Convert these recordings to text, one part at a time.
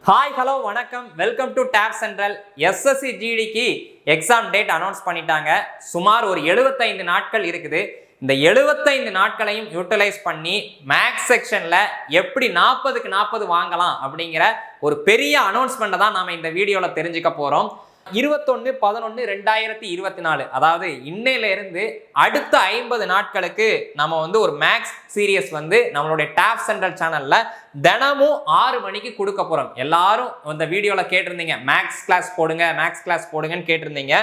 Hi hello வணக்கம், welcome to Tab Central. SSC ஜிடிக்கு exam date announce பண்ணிட்டாங்க. சுமார் ஒரு 75 நாட்கள் இருக்குது. இந்த 75 நாட்களையும் யூட்டிலைஸ் பண்ணி மேக்ஸ் செக்ஷன்ல எப்படி 40க்கு 40 வாங்கலாம் அப்படிங்கிற ஒரு பெரிய அனௌன்ஸ்மெண்ட்டை தான் நாம இந்த வீடியோல தெரிஞ்சுக்க போறோம். 21/11/2024, அதாவது இன்னையில இருந்து அடுத்த 50 நாட்களுக்கு நம்ம ஒரு மேக்ஸ் சீரியஸ் நம்மளுடைய டேப் சென்ட்ரல் சேனல்ல தினமும் 6 மணிக்கு கொடுக்க போறோம். எல்லாரும் இந்த வீடியோல கேட்டிருந்தீங்க, மேக்ஸ் கிளாஸ் போடுங்கன்னு கேட்டிருந்தீங்க.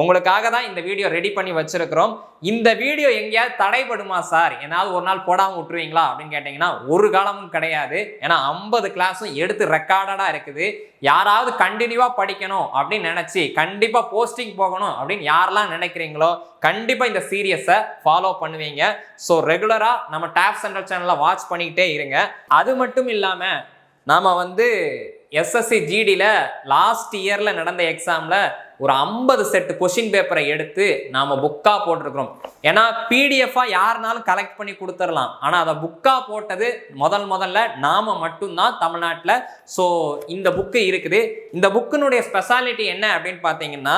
உங்களுக்காக தான் இந்த வீடியோ ரெடி பண்ணி வச்சிருக்கிறோம். இந்த வீடியோ எங்கேயாவது தடைபடுமா சார், ஏதாவது ஒரு நாள் போடாமல் விட்டுருவீங்களா அப்படின்னு கேட்டீங்கன்னா ஒரு காலமும் கிடையாது. ஏன்னா 50 கிளாஸும் எடுத்து ரெக்கார்டடா இருக்குது. யாராவது கண்டினியூவா படிக்கணும் அப்படின்னு நினைச்சு கண்டிப்பா போஸ்டிங் போகணும் அப்படின்னு யாரெல்லாம் நினைக்கிறீங்களோ கண்டிப்பா இந்த சீரியஸை ஃபாலோ பண்ணுவீங்க. ஸோ ரெகுலரா நம்ம டேப் சென்ட்ரல் சேனல்ல வாட்ச் பண்ணிக்கிட்டே இருங்க. அது மட்டும் இல்லாம நாம எஸ்எஸ்சி ஜிடியில் லாஸ்ட் இயரில் நடந்த எக்ஸாமில் ஒரு 50 செட் கொஷின் பேப்பரை எடுத்து நாம் புக்காக போட்டிருக்கிறோம். ஏன்னா பிடிஎஃபாக யாருனாலும் கலெக்ட் பண்ணி கொடுத்துடலாம், ஆனால் அதை புக்காக போட்டது முதல்ல நாம் மட்டும்தான் தமிழ்நாட்டில். ஸோ இந்த புக்கு இருக்குது. இந்த புக்கினுடைய ஸ்பெஷாலிட்டி என்ன அப்படின்னு பார்த்தீங்கன்னா,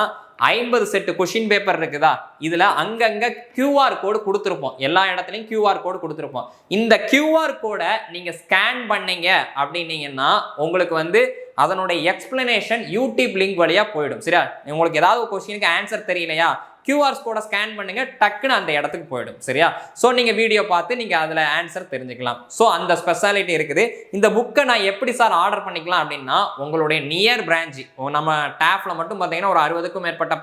50 செட்டு கொஷின் பேப்பர் இருக்குதா, இதுல அங்கங்க QR கோடு கொடுத்துருப்போம். எல்லா இடத்துலையும் QR கோடு கொடுத்துருப்போம். இந்த QR கோடை நீங்க ஸ்கேன் பண்ணீங்க அப்படின்னீங்கன்னா உங்களுக்கு அதனுடைய எக்ஸ்பிளனேஷன் யூடியூப் லிங்க் வழியா போயிடும். சரியா, உங்களுக்கு ஏதாவது ஒரு கொஸ்டினுக்கு ஆன்சர் தெரியலையா, QR கோடை ஸ்கேன் பண்ணுங்க, டக்குன்னு அந்த இடத்துக்கு போயிடும். சரியா, ஸோ நீங்க வீடியோ பார்த்து நீங்க அதுல ஆன்சர் தெரிஞ்சுக்கலாம். ஸோ அந்த ஸ்பெஷாலிட்டி இருக்குது. இந்த புக்கை நான் எப்படி சார் ஆர்டர் பண்ணிக்கலாம் அப்படின்னா, உங்களுடைய நியர் பிரான்ச், நம்ம டேப்ல மட்டும் பார்த்தீங்கன்னா ஒரு 60க்கும் மேற்பட்ட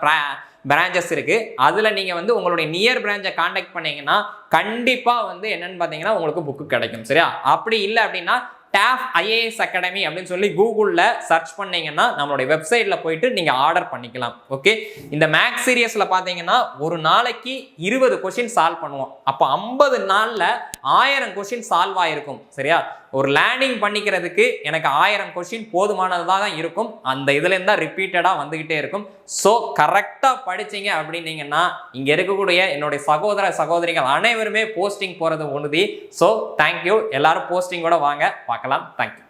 பிரான்ச்சஸ் இருக்கு. அதுல நீங்க உங்களுடைய நியர் பிரான்ச்சை கான்டாக்ட் பண்ணீங்கன்னா கண்டிப்பா என்னன்னு பார்த்தீங்கன்னா உங்களுக்கு புக்கு கிடைக்கும். சரியா, அப்படி இல்லை அப்படின்னா டேப் ஐஏஎஸ் அகாடமி அப்படின்னு சொல்லி கூகுளில் சர்ச் பண்ணீங்கன்னா நம்மளுடைய வெப்சைட்டில் போயிட்டு நீங்கள் ஆர்டர் பண்ணிக்கலாம். ஓகே, இந்த மேக்ஸ் சீரியஸில் பார்த்தீங்கன்னா ஒரு நாளைக்கு 20 கொஷின் சால்வ் பண்ணுவோம். அப்போ 50 நாளில் 1000 கொஷின் சால்வ் ஆகிருக்கும். சரியா, ஒரு லேர்னிங் பண்ணிக்கிறதுக்கு எனக்கு 1000 கொஷின் போதுமானதாக தான் இருக்கும். அந்த இதுலேருந்து தான் ரிப்பீட்டடாக வந்துக்கிட்டே இருக்கும். ஸோ கரெக்டாக படிச்சிங்க அப்படின்னீங்கன்னா இங்கே இருக்கக்கூடிய என்னுடைய சகோதரிகள் அனைவருமே போஸ்டிங் போகிறது உறுதி. ஸோ தேங்க்யூ, எல்லாரும் போஸ்டிங்கோட வாங்க, பார்க்கலாம். தேங்க்யூ.